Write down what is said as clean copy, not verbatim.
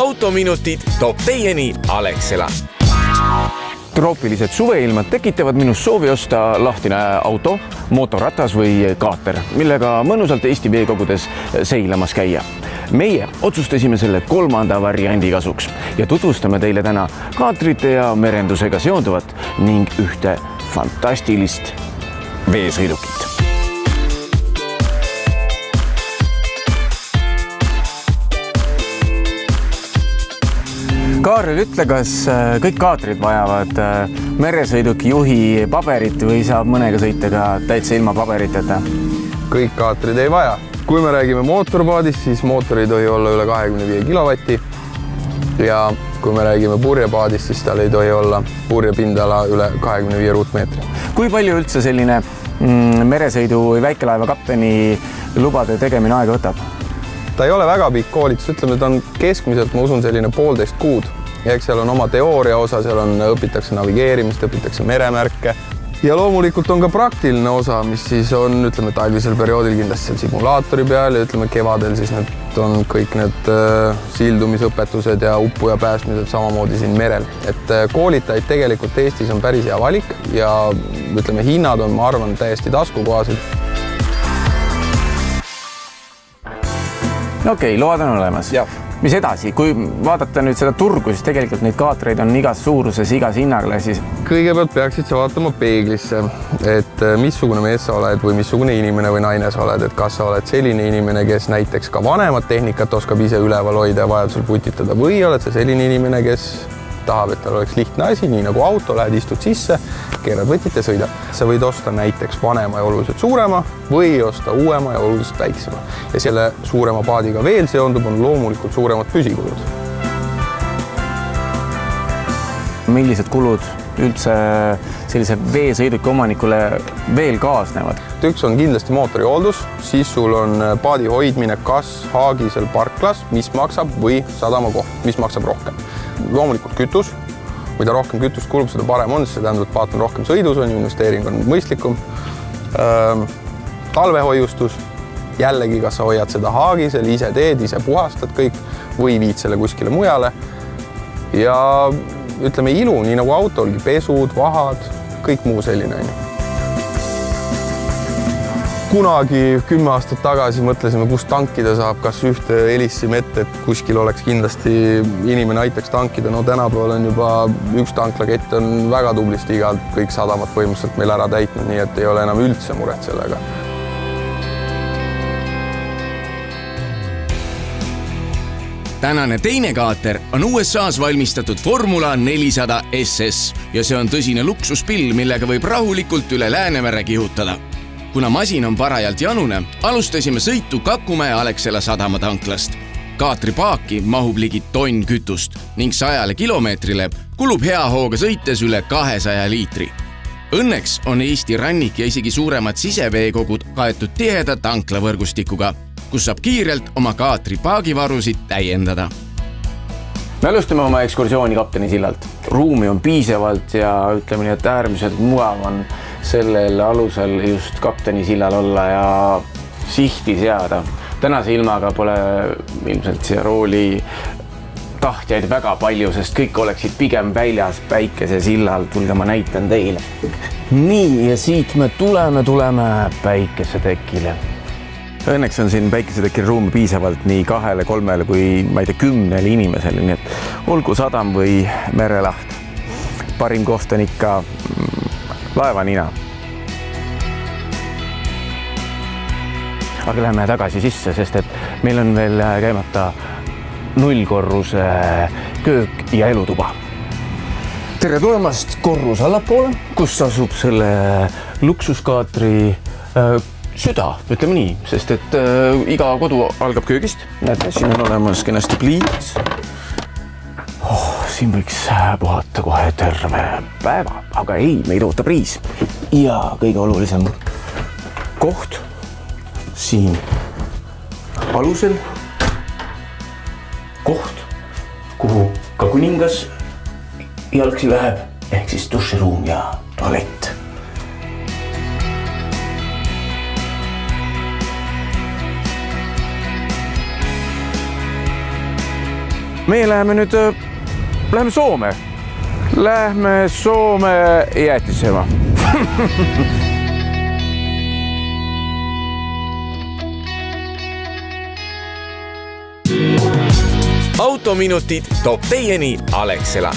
autominutid toob teieni Alexela. Troopilised suveilmad tekitavad minus soovi osta lahtine auto, motoratas või kaater, millega mõnusalt Eesti veekogudes seilamas käia. Meie otsustasime selle 3. variandi kasuks ja tutvustame teile täna kaatrite ja merendusega seonduvat ning ühte fantastilist veesõidukit. Kaarel, ütle, kas kõik kaatrid vajavad meresõiduki juhi paberit või saab mõnega sõita ka täitsa ilma paberiteta? Kõik kaatrid ei vaja. Kui me räägime mootorpaadist, siis mootor ei tohi olla üle 25 kilovatti. Ja kui me räägime purjepaadist, siis tal ei tohi olla purjepindala üle 25 ruutmeetri. Kui palju üldse selline meresõidu või väikelaeva kapteni lubade tegemine aega võtab? Ta ei ole väga pikk koolitus, ütleme, ta on keskmiselt, ma usun, selline 1,5 kuud. Ja eks seal on oma teooria osa, seal õpitakse navigeerimist, õpitakse meremärke. Ja loomulikult on ka praktiline osa, mis siis on, ütleme, talvisel perioodil kindlasti seal simulaatori peal ja ütleme, kevadel siis need on kõik need sildumisõpetused ja uppuja päästmised samamoodi siin merel. Et koolitajaid tegelikult Eestis on päris hea valik ja ütleme, hinnad on, ma arvan, täiesti taskukohased. Okei, load on olemas. Ja. Mis edasi? Kui vaadata nüüd seda turgu, siis tegelikult neid kaatreid on igas suuruses, igas hinnaklassis. Kõigepealt peaksid sa vaatama peeglisse, et missugune mees sa oled või missugune inimene või naine sa oled, et kas sa oled selline inimene, kes näiteks ka vanemat tehnikat oskab ise üleval hoida ja vajadusel putitada või oled sa selline inimene, kes tahab, et tal oleks lihtne asi, nii nagu auto, lähed, istud sisse, keerad võtit ja sõidad. Sa võid osta näiteks vanema ja oluliselt suurema või osta uuema ja oluliselt väiksema. Ja selle suurema paadiga veel seondub on loomulikult suuremad püsikulud. Millised kulud üldse sellise veesõiduki omanikule veel kaasnevad? Üks on kindlasti mootori hooldus, siis sul on paadi hoidmine kas haagisel parklas, mis maksab, või sadamakoht, mis maksab rohkem. Loomulikult kütus, mida rohkem kütust kulub, seda parem on, see tähendab, et paat on rohkem sõidus, on investeering on mõistlikum. Talvehoiustus, jällegi, kas sa hoiad seda haagisel, ise teed, ise puhastad kõik või viid selle kuskile mujale. Ja ütleme ilu, nii nagu autolgi, pesud, vahad, kõik muu selline. Kunagi 10 aastat tagasi mõtlesime, kus tankida saab, kas ühte helisime ette, et kuskil oleks kindlasti inimene aitaks tankida. No tänapäeval on juba üks tanklakett on väga tublisti kõik sadamat põhimõtteliselt meil ära täitnud, nii et ei ole enam üldse muret sellega. Tänane teine kaater on USA's valmistatud Formula 400 SS ja see on tõsine luksuspill, millega võib rahulikult üle Läänemere kihutada. Kuna masin on parajalt janune, alustasime sõitu Kakumäe Alexela sadamatanklast. Kaatri paaki mahub ligi tonn kütust ning 100 kilomeetrile kulub hea hooga sõites üle 200 liitri. Õnneks on Eesti rannik ja isegi suuremad siseveekogud kaetud tiheda tanklavõrgustikuga, kus saab kiirelt oma kaatri paagivarusid täiendada. Me alustame oma ekskursiooni kapteni sillalt. Ruumi on piisavalt ja ütleme nii, et äärmiselt mugav on sellel alusel just kapteni sillal olla ja sihti seada. Tänase ilmaga pole ilmselt siia rooli tahtjaid väga palju, sest kõik oleksid pigem väljas päikese sillal. Tulge, ma näitan teile. Nii, ja siit me tuleme päikesetekile. Õnneks on siin päikesetekil ruumi piisavalt nii 2, 3 kui 10 inimesele, nii et olgu sadam või merelaht. Parim koht on ikka laevanina. Aga läheme tagasi sisse, sest et meil on veel käimata 0-korruse köök ja elutuba. Tere tulemast korrus allapoole, kus asub selle luksuskaatri süda, ütleme nii, sest et iga kodu algab köögist. Näete, siin on olemas kenasti pliits. Siin võiks puhata kohe terve päeva, aga ei, meid ootab riis. Ja kõige olulisem koht siin alusel. Koht, kuhu ka kuningas jalgsi läheb, ehk siis duširuum ja tualett. meie läheme nüüd, läheme Soome. Lähme Soome jäätist sööma. autominutid toob teieni Alexela.